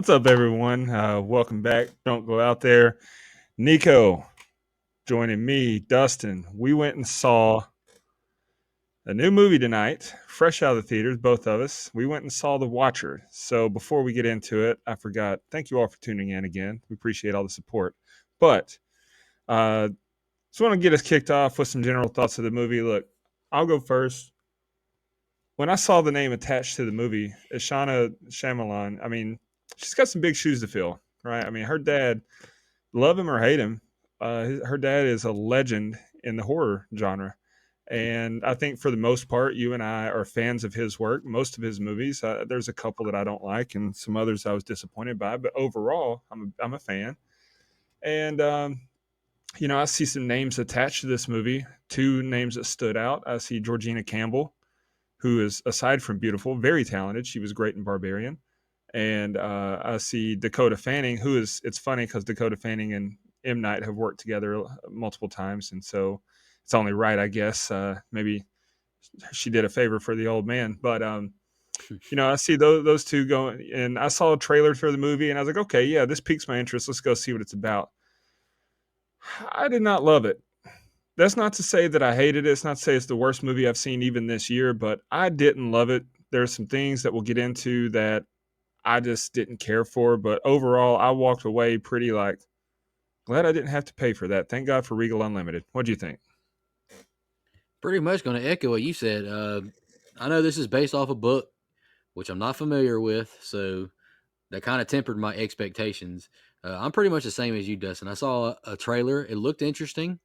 What's up, everyone? Welcome back. Don't go out there. Nico joining me, Dustin. We went and saw a new movie tonight, fresh out of the theaters, both of us. We went and saw The Watcher. So before we get into it, I forgot. Thank you all for tuning in again. We appreciate all the support. But uh, just want to get us kicked off with some general thoughts of the movie. Look, I'll go first. When I saw the name attached to the movie, Ishana Shyamalan, I mean, she's got some big shoes to fill, right? I mean, her dad, love him or hate him, her dad is a legend in the horror genre. And I think for the most part, you and I are fans of his work, most of his movies. There's a couple that I don't like, and some others I was disappointed by. But overall, I'm a fan. And I see some names attached to this movie. Two names that stood out. I see Georgina Campbell, who is, aside from beautiful, very talented. She was great in Barbarian. And I see Dakota Fanning, who is, it's funny because Dakota Fanning and M. Night have worked together multiple times. And so it's only right, I guess. Maybe she did a favor for the old man. But, I see those two going. And I saw a trailer for the movie and I was like, okay, yeah, this piques my interest. Let's go see what it's about. I did not love it. That's not to say that I hated it. It's not to say it's the worst movie I've seen even this year, but I didn't love it. There's some things that we'll get into that I just didn't care for. But overall, I walked away pretty like glad I didn't have to pay for that. Thank God for Regal Unlimited. What do you think? Pretty much going to echo what you said. I know this is based off a book, which I'm not familiar with, so that kind of tempered my expectations. I'm pretty much the same as you, Dustin. I saw a trailer. It looked interesting.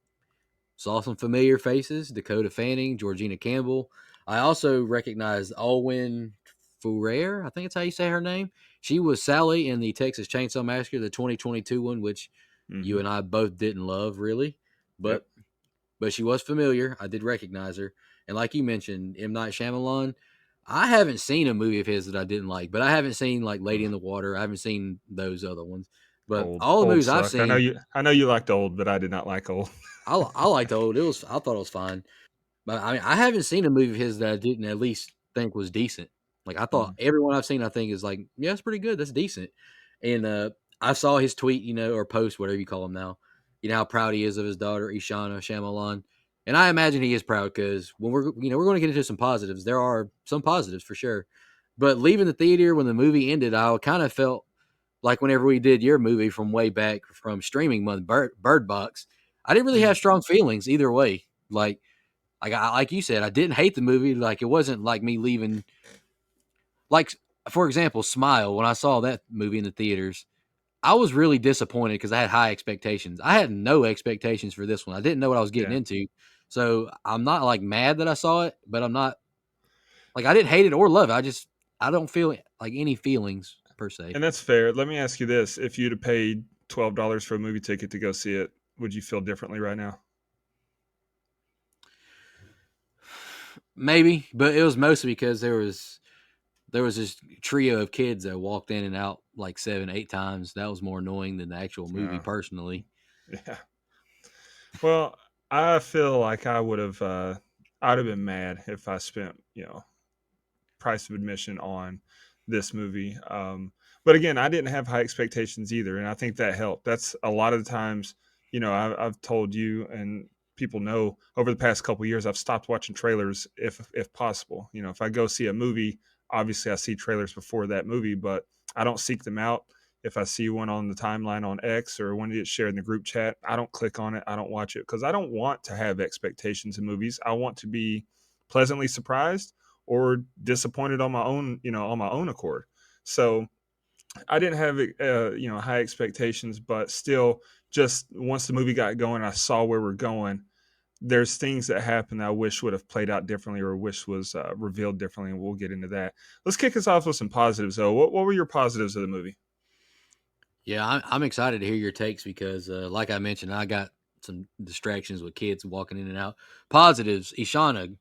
Saw some familiar faces: Dakota Fanning, Georgina Campbell. I also recognized Alwyn Furrier. I think that's how you say her name. She was Sally in the Texas Chainsaw Massacre, the 2022 one, which you Mm-hmm. and I both didn't love, really. Yep. But she was familiar. I did recognize her. And like you mentioned, M. Night Shyamalan, I haven't seen a movie of his that I didn't like, but I haven't seen like Lady in Ugh, the Water. I haven't seen those other ones. But old. all the Old movies I've sucked. I know seen, you. I know you liked old, but I did not like old. I liked old. I thought it was fine. But I mean, I haven't seen a movie of his that I didn't at least think was decent. Like I thought Mm. everyone I've seen, I think is like, yeah, it's pretty good. That's decent. And I saw his tweet, or post, whatever you call him now. You know how proud he is of his daughter, Ishana Shyamalan. And I imagine he is proud because when we're going to get into some positives. There are some positives for sure. But leaving the theater when the movie ended, I kind of felt like whenever we did your movie from way back from streaming month, Bird Box, I didn't really Mm. have strong feelings either way. Like you said, I didn't hate the movie. Like it wasn't like me leaving. Like for example, Smile. When I saw that movie in the theaters, I was really disappointed because I had high expectations. I had no expectations for this one. I didn't know what I was getting Yeah. into. So I'm not like mad that I saw it, but I'm not like I didn't hate it or love it. I don't feel like any feelings per se. And that's fair. Let me ask you this: if you'd have paid $12 for a movie ticket to go see it, would you feel differently right now? Maybe, but it was mostly because there was this trio of kids that walked in and out like 7, 8 times. That was more annoying than the actual movie, Uh, personally. yeah. Well, I feel like I'd have been mad if I spent, price of admission on this movie. But again, I didn't have high expectations either, and I think that helped. That's a lot of the times, I've told you and people know over the past couple of years, I've stopped watching trailers if possible. If I go see a movie, obviously I see trailers before that movie, but I don't seek them out. If I see one on the timeline on X or one gets shared in the group chat, I don't click on it. I don't watch it because I don't want to have expectations in movies. I want to be pleasantly surprised or disappointed on my own accord. So I didn't have high expectations, but still, just once the movie got going, I saw where we're going. There's things that happen that I wish would have played out differently or wish was revealed differently, and we'll get into that. Let's kick us off with some positives, though. What were your positives of the movie? Yeah, I'm excited to hear your takes because, like I mentioned, I got some distractions with kids walking in and out. Positives, Ishana,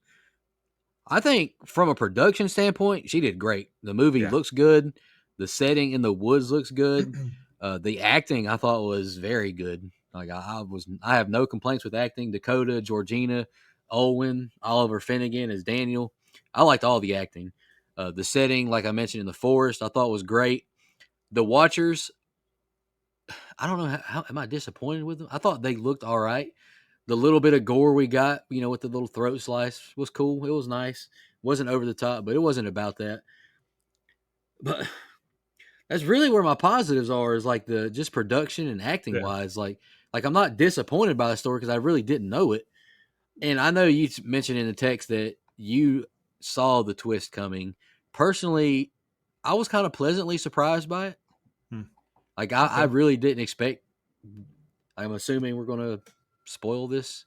I think from a production standpoint, she did great. The movie Yeah. looks good. The setting in the woods looks good. The acting I thought was very good. Like I have no complaints with acting. Dakota, Georgina, Owen, Oliver Finnegan as Daniel. I liked all the acting. The setting, like I mentioned in the forest, I thought was great. The Watchers, I don't know how am I disappointed with them? I thought they looked all right. The little bit of gore we got, with the little throat slice was cool. It was nice. Wasn't over the top, but it wasn't about that. But that's really where my positives are, is like the just production and acting Yeah. wise. Like I'm not disappointed by the story because I really didn't know it. And I know you mentioned in the text that you saw the twist coming. Personally, I was kind of pleasantly surprised by it. Hmm. Like I Okay. really didn't expect. I'm assuming we're gonna spoil this.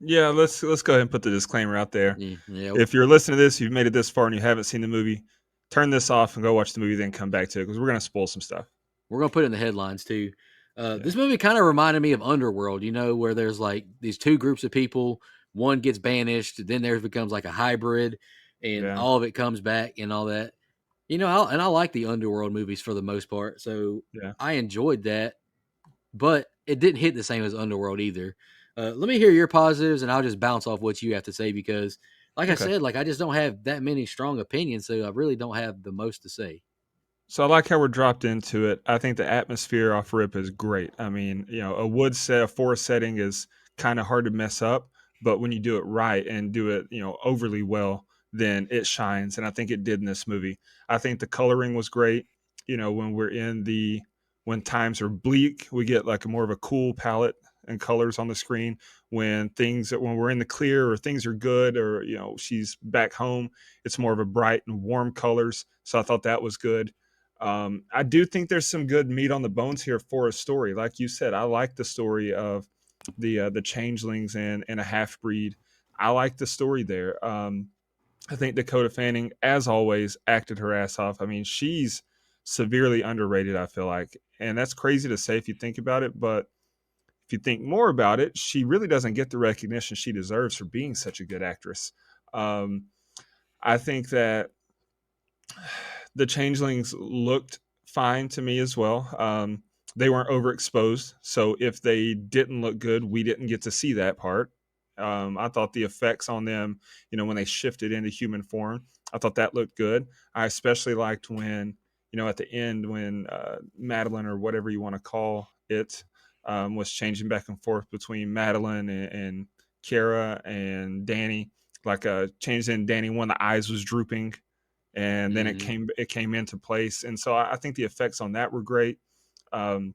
Yeah, let's go ahead and put the disclaimer out there. Yeah, yeah. If you're listening to this, you've made it this far and you haven't seen the movie, turn this off and go watch the movie, then come back to it because we're gonna spoil some stuff. We're gonna put it in the headlines too. Yeah. This movie kind of reminded me of Underworld, where there's like these two groups of people. One gets banished, then theirs becomes like a hybrid, and Yeah. all of it comes back and all that. I like the Underworld movies for the most part, so Yeah. I enjoyed that, but it didn't hit the same as Underworld either. Let me hear your positives, and I'll just bounce off what you have to say because, like I Okay. said, like I just don't have that many strong opinions, so I really don't have the most to say. So I like how we're dropped into it. I think the atmosphere off rip is great. I mean, a forest setting is kind of hard to mess up, but when you do it right and do it, overly well, then it shines. And I think it did in this movie. I think the coloring was great. When when times are bleak, we get like a more of a cool palette and colors on the screen. When we're in the clear or things are good or she's back home, it's more of a bright and warm colors. So I thought that was good. I do think there's some good meat on the bones here for a story. Like you said, I like the story of the changelings and a half breed. I like the story there. I think Dakota Fanning, as always, acted her ass off. I mean, she's severely underrated. I feel like, and that's crazy to say if you think about it, but if you think more about it, she really doesn't get the recognition she deserves for being such a good actress. Um, I think that the changelings looked fine to me as well. They weren't overexposed, so if they didn't look good, we didn't get to see that part. I thought the effects on them, when they shifted into human form, I thought that looked good. I especially liked when, at the end when Madeline or whatever you want to call it was changing back and forth between Madeline and Kiara and Danny. Like changed in Danny, one of the eyes was drooping and then Mm-hmm. it came into place. And so I think the effects on that were great. Um,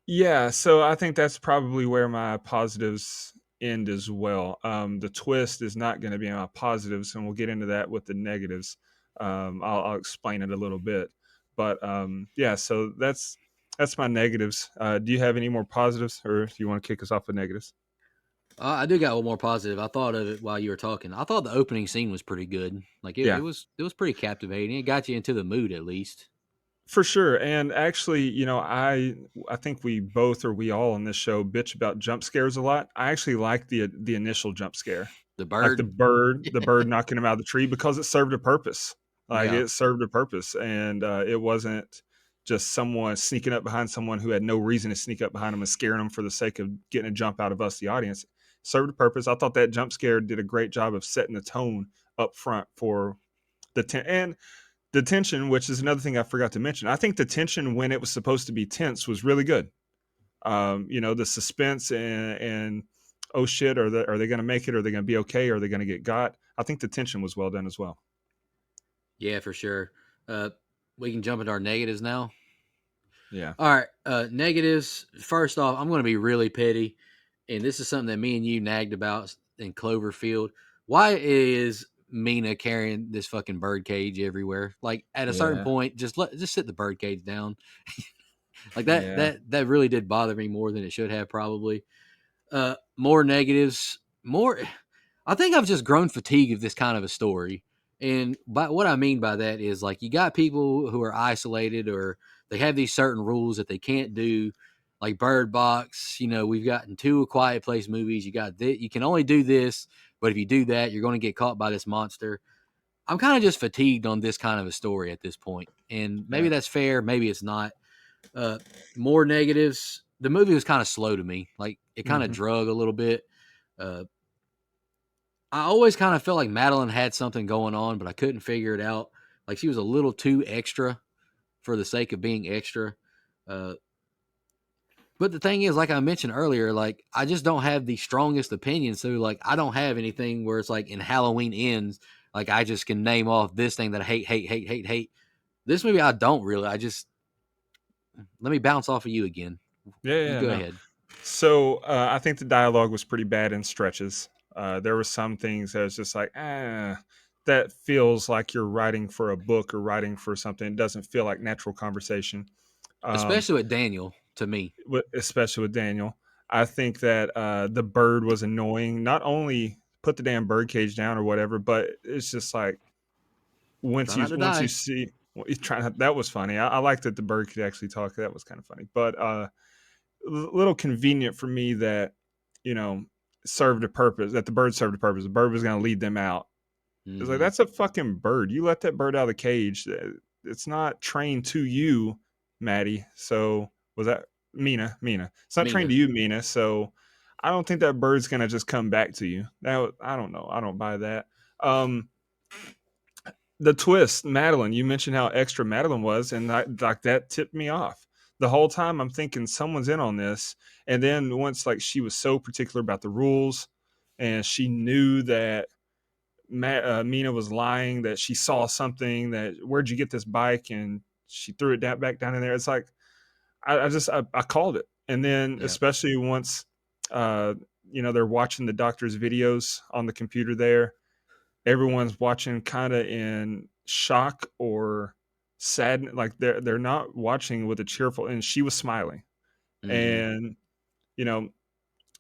yeah, so I think that's probably where my positives end as well. The twist is not going to be my positives, and we'll get into that with the negatives. I'll explain it a little bit, but yeah, so that's my negatives. Do you have any more positives, or do you want to kick us off with negatives? I do got one more positive. I thought of it while you were talking. I thought the opening scene was pretty good. Like it, it Yeah, was it was pretty captivating. It got you into the mood at least. for sure. And actually, I think we all on this show bitch about jump scares a lot. I actually like the initial jump scare. The Like bird. the bird knocking him out of the tree because it served a purpose. Like Yeah. it served a purpose and it wasn't just someone sneaking up behind someone who had no reason to sneak up behind them and scaring them for the sake of getting a jump out of us the audience. It served a purpose. I thought that jump scare did a great job of setting the tone up front for and the tension, which is another thing I forgot to mention. I think the tension when it was supposed to be tense was really good. The suspense and oh shit, are they going to make it? Are they going to be okay? Are they going to get got? I think the tension was well done as well. Yeah, for sure. Uh, we can jump into our negatives now. Yeah, All right. Negatives. First off, I'm going to be really petty, and this is something that me and you nagged about in Cloverfield. Why is Mina carrying this fucking bird cage everywhere? Like at a certain yeah, point, just sit the bird cage down. Like that yeah. that that really did bother me more than it should have probably. More negatives. More. I think I've just grown fatigued of this kind of a story. And by what I mean by that is like you got people who are isolated or they have these certain rules that they can't do, like Bird Box. We've gotten two A Quiet Place movies. You can only do this, but if you do that, you're going to get caught by this monster. I'm kind of just fatigued on this kind of a story at this point, and maybe Yeah. that's fair, maybe it's not. Uh, More negatives. The movie was kind of slow to me. Like it kind of Hmm. drug a little bit. Uh, I always kind of felt like Madeline had something going on, but I couldn't figure it out. Like she was a little too extra. for the sake of being extra. But the thing is, like I mentioned earlier, like I just don't have the strongest opinion. So like I don't have anything where it's like in Halloween Ends, like I just can name off this thing that I hate, hate, hate, hate, hate. This movie I don't really. I just let me bounce off of you again. You Yeah, go no. ahead. So I think the dialogue was pretty bad in stretches. There were some things that was just like, that feels like you're writing for a book or writing for something. It doesn't feel like natural conversation. Um, Especially with Daniel, to me. Especially with Daniel. I think that the bird was annoying. Not only put the damn bird cage down or whatever, but it's just like Try not to once you die. see you try that was funny. I like that the bird could actually talk. That was kind of funny, but little convenient for me that you know served a purpose. That the bird served a purpose. The bird was going to lead them out. It's like Mm-hmm. that's a fucking bird. You let that bird out of the cage. It's not trained to you, Maddie. So was that Mina? Mina. It's not trained Mina. to you, Mina. So I don't think that bird's gonna just come back to you. That I don't know. I don't buy that. Um, the twist, Madeline. You mentioned how extra Madeline was, and like that tipped me off. The whole time I'm thinking someone's in on this, and then once like she was so particular about the rules, and she knew that Mina was lying that she saw something that where'd you get this bike and she threw it back down in there. It's like I called it, and then Yeah. especially once uh, they're watching the doctor's videos on the computer there, everyone's watching kind of in shock or sad, like they're not watching with a cheerful. And she was smiling, Mm-hmm. and you know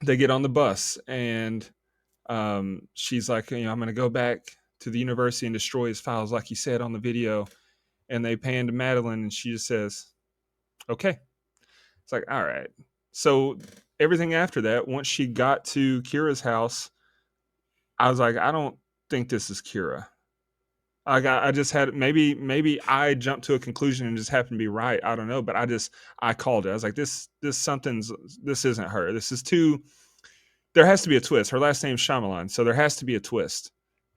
they get on the bus and she's like, I'm going to go back to the university and destroy his files, like he said on the video. And they pan to Madeline, and she just says, "Okay." It's like, all right. So everything after that, once she got to Kira's house, I was like, I don't think this is Kira. I just had maybe I jumped to a conclusion and just happened to be right. I don't know, but I called it. I was like, this isn't her. This is too. There has to be a twist. Her last name's Shyamalan, so there has to be a twist.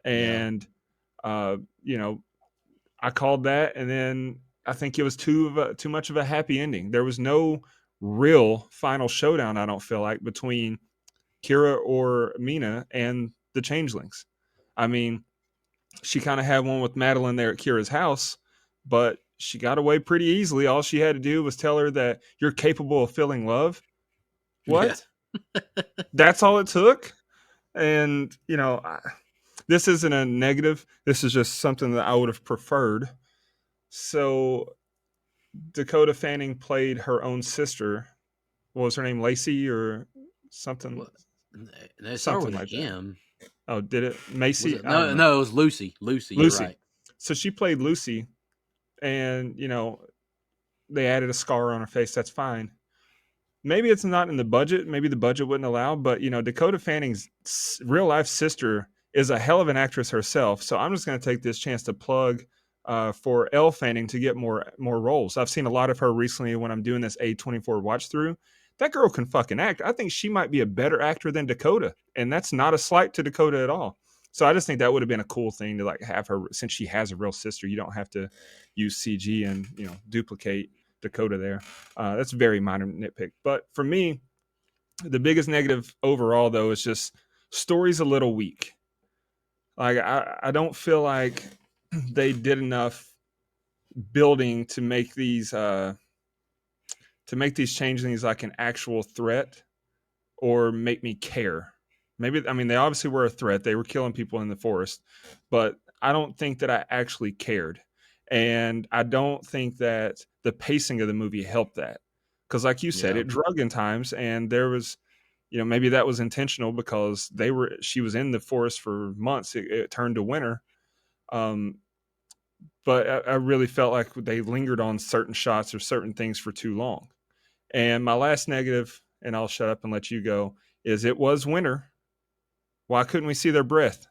Yeah. And uh, you know, I called that, and then I think it was too much of a happy ending. There was no real final showdown. I don't feel like between Kira or Mina and the Changelings. I mean, she kind of had one with Madeline there at Kira's house, but she got away pretty easily. All she had to do was tell her that you're capable of feeling love. Yeah. What? That's all it took. And this isn't a negative. This is just something that I would have preferred. So Dakota Fanning played her own sister. What was her name? Lacey or something? What? They start Something with an like that. M. Oh, did it? Was Macy? it? I don't No, know. no, it was Lucy. Lucy, you're Lucy. right. So she played Lucy, and they added a scar on her face. That's fine. Maybe it's not in the budget. Maybe the budget wouldn't allow. But Dakota Fanning's real life sister is a hell of an actress herself. So I'm just going to take this chance to plug for Elle Fanning to get more roles. I've seen a lot of her recently when I'm doing this A24 watch through. That girl can fucking act. I think she might be a better actor than Dakota, and that's not a slight to Dakota at all. So I just think that would have been a cool thing to like have her, since she has a real sister. You don't have to use CG and duplicate Dakota there. That's a very minor nitpick. But for me, the biggest negative overall, though, is just story's a little weak. Like, I don't feel like they did enough building to make these changelings like an actual threat or make me care. Maybe, I mean, they obviously were a threat. They were killing people in the forest, but I don't think that I actually cared. And I don't think that the pacing of the movie helped that. Because, like you said, Yeah. it drug in times, and there was, maybe that was intentional because she was in the forest for months. It turned to winter. Um, but I really felt like they lingered on certain shots or certain things for too long. And my last negative, and I'll shut up and let you go, is it was winter. Why couldn't we see their breath?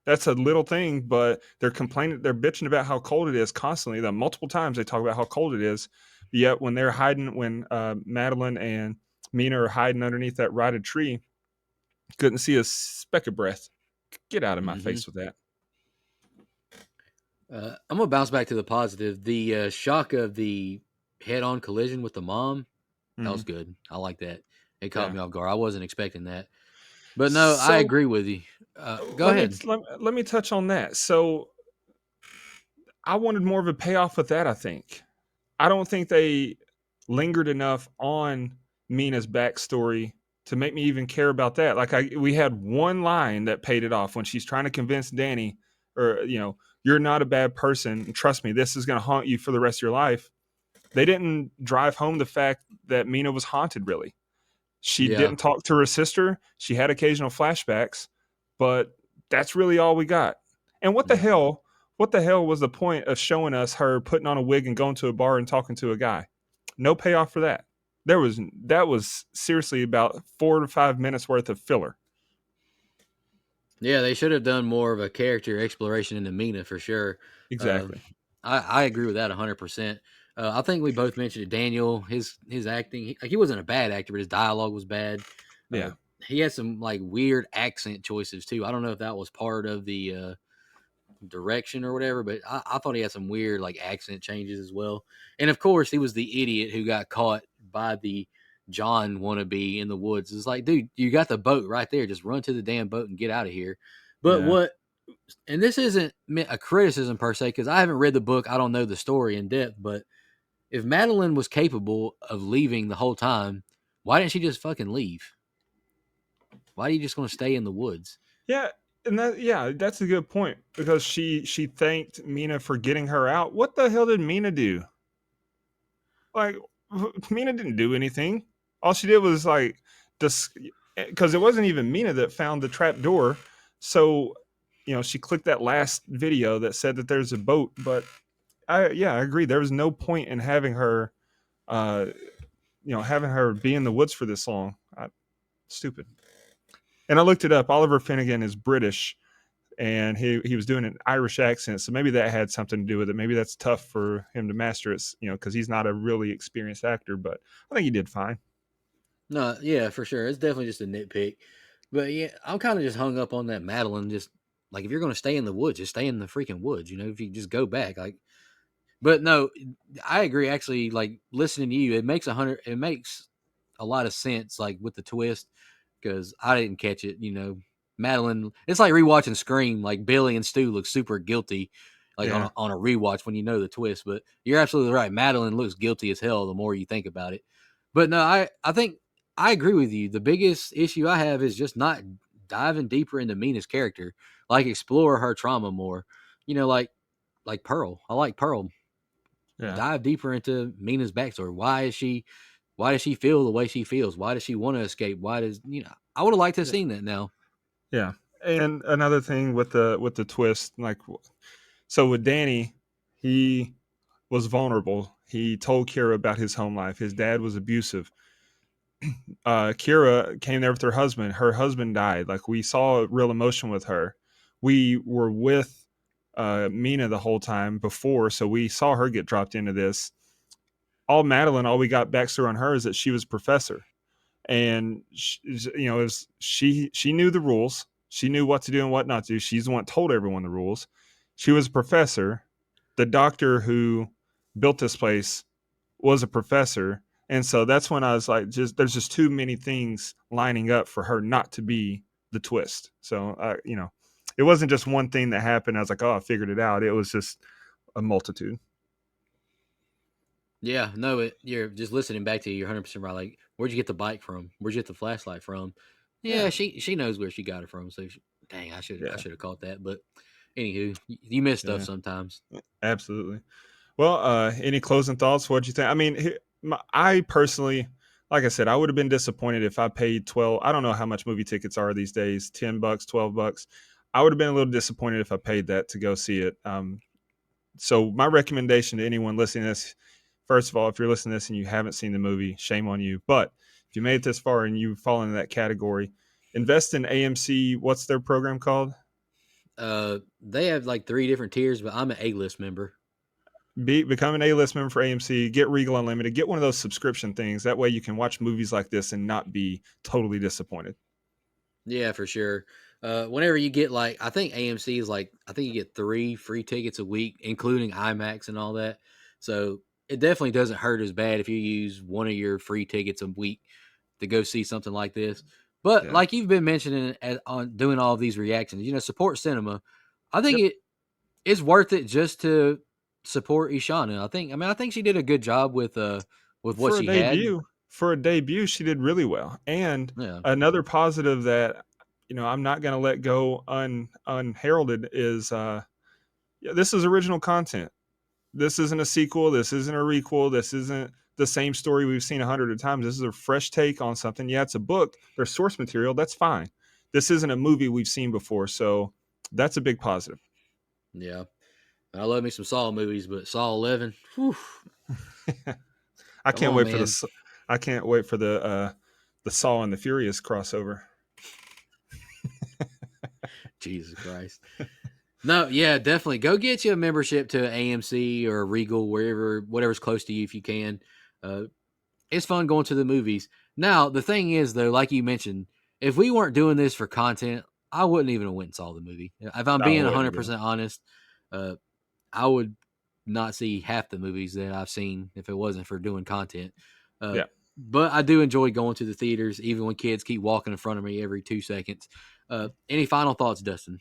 That's a little thing, but they're complaining, they're bitching about how cold it is constantly. The multiple times they talk about how cold it is. Yet when they're hiding, when Madeline and Mina are hiding underneath that rotted tree, couldn't see a speck of breath. Get out of my Mm-hmm. face with that. I'm gonna bounce back to the positive. The shock of the head-on collision with the mom, that was Mhm. good. I like that. It caught Yeah. me off guard. I wasn't expecting that. But no, I So agree with you. Go let me ahead. let me touch on that. So I wanted more of a payoff with that. I think. I don't think they lingered enough on Mina's backstory to make me even care about that. Like we had one line that paid it off when she's trying to convince Danny, or you're not a bad person. Trust me, this is going to haunt you for the rest of your life. They didn't drive home the fact that Mina was haunted. Really, she Yeah, didn't talk to her sister. She had occasional flashbacks, but that's really all we got. And what the yeah, hell? What the hell was the point of showing us her putting on a wig and going to a bar and talking to a guy? No payoff for that. That was seriously about 4 to 5 minutes worth of filler. yeah. They should have done more of a character exploration into Mina for sure. Uh, Exactly. I agree with that 100%. I think we both mentioned it. Daniel, his acting, he wasn't a bad actor, but his dialogue was bad. Uh, Yeah. he had some like weird accent choices too. I don't know if that was part of the direction or whatever, but I thought he had some weird like accent changes as well. And of course, he was the idiot who got caught by the John wannabe in the woods. It's like, dude, you got the boat right there. Just run to the damn boat and get out of here. But Yeah. what, and this isn't meant a criticism per se, because I haven't read the book. I don't know the story in depth, but if Madeline was capable of leaving the whole time, why didn't she just fucking leave? Why are you just going to stay in the woods? Yeah. And that's a good point because she thanked Mina for getting her out. What the hell did Mina do? Like Mina didn't do anything. All she did was like just because it wasn't even Mina that found the trap door. So, she clicked that last video that said that there's a boat, but I agree. There was no point in having her uh having her be in the woods for this long. Stupid. And I looked it up. Oliver Finnegan is British and he was doing an Irish accent, so maybe that had something to do with it. Maybe that's tough for him to master it, because he's not a really experienced actor. But I think he did fine. No, yeah, for sure. It's definitely just a nitpick. But yeah, I'm kind of just hung up on that Madeline. Just like if you're going to stay in the woods, just stay in the freaking woods. If you just go back, like. But no, I agree. Actually, like listening to you, it makes a lot of sense. Like with the twist, because I didn't catch it. Madeline. It's like rewatching Scream. Like Billy and Stu look super guilty, like on Yeah, a rewatch when you know the twist. But you're absolutely right. Madeline looks guilty as hell the more you think about it. But no, I think I agree with you. The biggest issue I have is just not diving deeper into Mina's character, like explore her trauma more. Like Pearl. I like Pearl. yeah, Dive deeper into Mina's backstory. Why does she feel the way she feels? Why does she want to escape? Why does I would have liked to have yeah, seen that now. yeah. And another thing with the twist, like, so with Danny, he was vulnerable. He told Kira about his home life. His dad was abusive. Kira came there with her husband. Her husband died. Like we saw real emotion with her. We were with Mina the whole time before, so we saw her get dropped into this. All we got backstory on her is that she was a professor, and she knew the rules. She knew what to do and what not to do. She's the one that told everyone the rules. She was a professor. The doctor who built this place was a professor. And so that's when I was like, there's just too many things lining up for her not to be the twist. So, it wasn't just one thing that happened. I was like, oh, I figured it out. It was just a multitude. Yeah, no, you're just listening back to you. You're 100% right. Like, where'd you get the bike from? Where'd you get the flashlight from? Yeah, Yeah. she knows where she got it from. So, dang, I Yeah. should have caught that. But anywho, you miss stuff Yeah. sometimes. Absolutely. Well, any closing thoughts? What'd you think? I mean, I personally, like I said, I would have been disappointed if I paid 12. I don't know how much movie tickets are these days, $10, $12. I would have been a little disappointed if I paid that to go see it. So my recommendation to anyone listening to this, first of all, if you're listening to this and you haven't seen the movie, shame on you. But if you made it this far and you fall into that category, invest in AMC. What's their program called? They have like three different tiers, but I'm an A-list member. Become an A-list member for AMC. Get Regal Unlimited. Get one of those subscription things. That way you can watch movies like this and not be totally disappointed. Yeah, for sure. Whenever you get like, I think AMC is like, I think you get 3 free tickets a week, including IMAX and all that. So it definitely doesn't hurt as bad if you use one of your free tickets a week to go see something like this. But Yeah. like you've been mentioning on doing all of these reactions, support cinema. I think Yep. it's worth it just to support Ishana. I think she did a good job with what For a she had. debut, she did really well. And Yeah. another positive that I'm not going to let go unheralded is yeah, this is original content. This isn't a sequel. This isn't a requel. This isn't the same story we've seen 100 times. This is a fresh take on something. Yeah, it's a book. There's source material. That's fine. This isn't a movie we've seen before. So that's a big positive. Yeah. I love me some Saw movies, but Saw 11, whew, I come can't on, wait for man. the Saw and the Furious crossover. Jesus Christ. No, yeah, definitely. Go get you a membership to AMC or Regal, whatever's close to you if you can. Uh, it's fun going to the movies. Now, the thing is, though, like you mentioned, if we weren't doing this for content, I wouldn't even have went and saw the movie. If I'm I being wouldn't have. 100% honest, uh, I would not see half the movies that I've seen if it wasn't for doing content. Uh, Yeah. but I do enjoy going to the theaters, even when kids keep walking in front of me every 2 seconds. Any final thoughts, Dustin?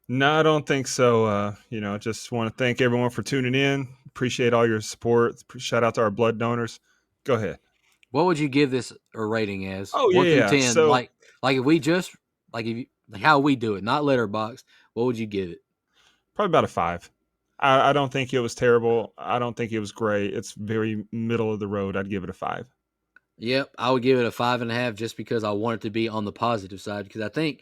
No, I don't think so. Just want to thank everyone for tuning in. Appreciate all your support. Shout out to our blood donors. Go ahead. What would you give this a rating as? Oh yeah, 1 through 10? So Like if we just like how we do it, not letterbox. What would you give it? probably about a 5. I don't think it was terrible. I don't think it was great. It's very middle of the road. I'd give it a 5. Yep, I would give it a 5.5 just because I want it to be on the positive side. Because I think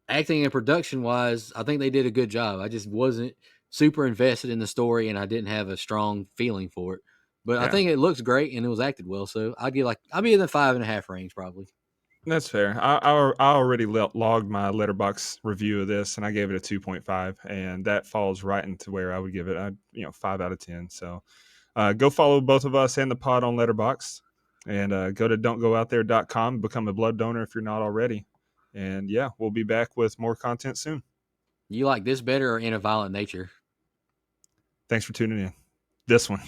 acting and production wise, I think they did a good job. I just wasn't super invested in the story, and I didn't have a strong feeling for it. But I Yeah, think it looks great and it was acted well. So I'd be in the 5.5 range probably. that's fair. I already logged my letterbox review of this, and I gave it a 2.5, and that falls right into where I would give it. 5 out of 10. So go follow both of us and the pod on Letterbox, and go to don'tgoouthere.com, become a blood donor if you're not already. And yeah, we'll be back with more content soon. You like this better or In a Violent Nature? Thanks for tuning in. This one.